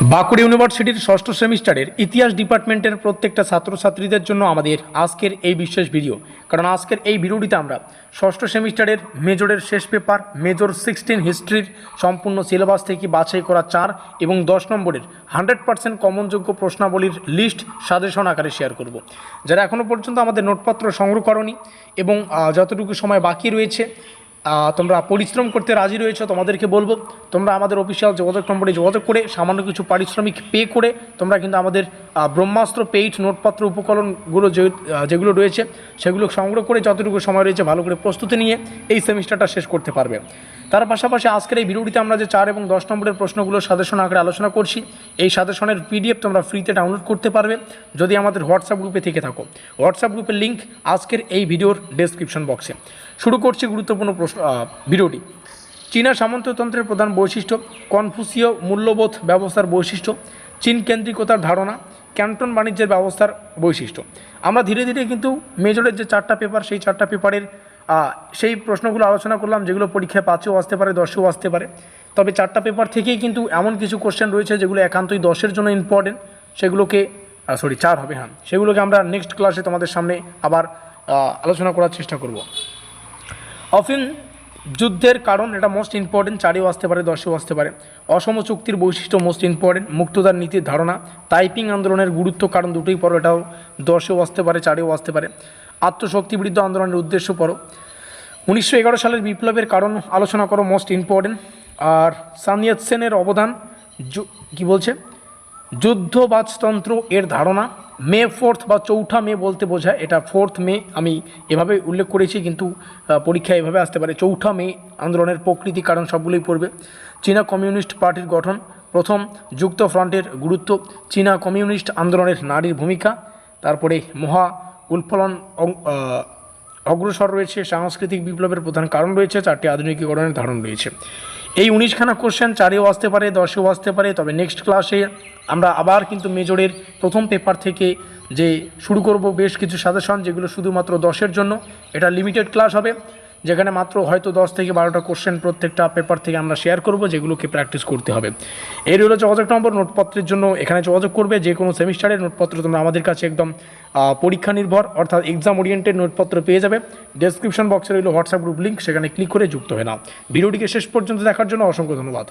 বাঁকুড়া ইউনিভার্সিটির ষষ্ঠ সেমিস্টারের ইতিহাস ডিপার্টমেন্টের প্রত্যেকটা ছাত্রছাত্রীদের জন্য আমাদের আজকের এই বিশেষ ভিডিও। কারণ আজকের এই ভিডিওটিতে আমরা ষষ্ঠ সেমিস্টারের মেজরের শেষ পেপার মেজর 16 হিস্ট্রির সম্পূর্ণ সিলেবাস থেকে বাছাই করা 4 এবং 10 নম্বরের 100% কমনযোগ্য প্রশ্নাবলীর লিস্ট সাজেশন আকারে শেয়ার করব। যারা এখনও পর্যন্ত আমাদের নোটপত্র সংগ্রহ করনি এবং যতটুকু সময় বাকি রয়েছে তোমরা পরিশ্রম করতে রাজি রয়েছো, তোমাদেরকে বলবো তোমরা আমাদের অফিসিয়াল যোগাযোগ নম্বরে যোগাযোগ করে সামান্য কিছু পারিশ্রমিক পে করে তোমরা কিন্তু আমাদের ব্রহ্মাস্ত্র পেইড নোটপত্র উপকরণগুলো যেগুলো রয়েছে সেগুলো সংগ্রহ করে যতটুকু সময় রয়েছে ভালো করে প্রস্তুতি নিয়ে এই সেমিস্টারটা শেষ করতে পারবে। তার পাশাপাশি আজকের এই ভিডিওটিতে আমরা যে 4 এবং 10 নম্বরের প্রশ্নগুলো সাজেশন আকারে আলোচনা করছি, এই সাজেশনের PDF তোমরা ফ্রিতে ডাউনলোড করতে পারবে যদি আমাদের হোয়াটসঅ্যাপ গ্রুপে থেকে থাকো। হোয়াটসঅ্যাপ গ্রুপের লিঙ্ক আজকের এই ভিডিওর ডেসক্রিপশন বক্সে। শুরু করছি গুরুত্বপূর্ণ ভিডিওটি। চীনা সামন্ততন্ত্রের প্রধান বৈশিষ্ট্য, কনফুসীয় মূল্যবোধ ব্যবস্থার বৈশিষ্ট্য, চীন কেন্দ্রিকতার ধারণা, ক্যান্টন বাণিজ্যের ব্যবস্থার বৈশিষ্ট্য। আমরা ধীরে ধীরে কিন্তু মেজরের যে 4টা পেপার সেই 4টা পেপারের সেই প্রশ্নগুলো আলোচনা করলাম যেগুলো পরীক্ষায় 5এও আসতে পারে, 10এও আসতে পারে। তবে 4টা পেপার থেকেই কিন্তু এমন কিছু কোশ্চেন রয়েছে যেগুলো একান্তই 10-এর জন্য ইম্পর্টেন্ট, সেগুলোকে 4 হবে, হ্যাঁ, সেগুলোকে আমরা নেক্সট ক্লাসে তোমাদের সামনে আবার আলোচনা করার চেষ্টা করব। অফিন যুদ্ধের কারণ, এটা মোস্ট ইম্পর্টেন্ট, 4এও আসতে পারে, 10এও আসতে পারে। অসম চুক্তির বৈশিষ্ট্য মোস্ট ইম্পর্টেন্ট। মুক্তদার নীতির ধারণা, তাইপিং আন্দোলনের গুরুত্ব কারণ দুটোই পড়ো, এটাও 10এও আসতে পারে, 4এও আসতে পারে। আত্মশক্তিবৃদ্ধ আন্দোলনের উদ্দেশ্য পড়ো। 1911 সালের বিপ্লবের কারণ আলোচনা করো, মোস্ট ইম্পর্টেন্ট। আর সান ইয়াতসেনের অবদান, কি বলছে, যুদ্ধবাজতন্ত্র এর ধারণা। মে 4 বা 4ঠা মে বলতে বোঝায়, এটা 4th মে আমি এভাবে উল্লেখ করেছি, কিন্তু পরীক্ষা এভাবে আসতে পারে। 4ঠা মে আন্দোলনের প্রকৃতি কারণ সবগুলোই পড়বে। চীনা কমিউনিস্ট পার্টির গঠন, প্রথম যুক্ত ফ্রন্টের গুরুত্ব, চীনা কমিউনিস্ট আন্দোলনের নারীর ভূমিকা, তারপরে মহা উৎফলন অগ্রসর রয়েছে, সাংস্কৃতিক বিপ্লবের প্রধান কারণ রয়েছে, 4টি আধুনিকীকরণের ধারণ রয়েছে। এই 19খানা কোশ্চেন 4এও আসতে পারে, 10এও আসতে পারে। তবে নেক্সট ক্লাসে আমরা আবার কিন্তু মেজরের প্রথম পেপার থেকে যে শুরু করব বেশ কিছু সাজেশন, যেগুলো শুধুমাত্র 10-এর জন্য। এটা লিমিটেড ক্লাস হবে, যেখানে মাত্র হয়তো 10 থেকে 12টা কোশ্চেন প্রত্যেকটা পেপার থেকে আমরা শেয়ার করব, যেগুলোকে প্র্যাকটিস করতে হবে। এর হলো যোগাযোগ নম্বর। নোটপত্রের জন্য এখানে যোগাযোগ করবে। যে কোনো সেমিস্টারের নোটপত্র তোমরা আমাদের কাছে একদম পরীক্ষা নির্ভর অর্থাৎ এক্সাম ওরিয়েন্টেড নোটপত্র পেয়ে যাবে। ডেসক্রিপশন বক্সে রইল হোয়াটসঅ্যাপ গ্রুপ লিঙ্ক, সেখানে ক্লিক করে যুক্ত হয়ে নাও। ভিডিওটিকে শেষ পর্যন্ত দেখার জন্য অসংখ্য ধন্যবাদ।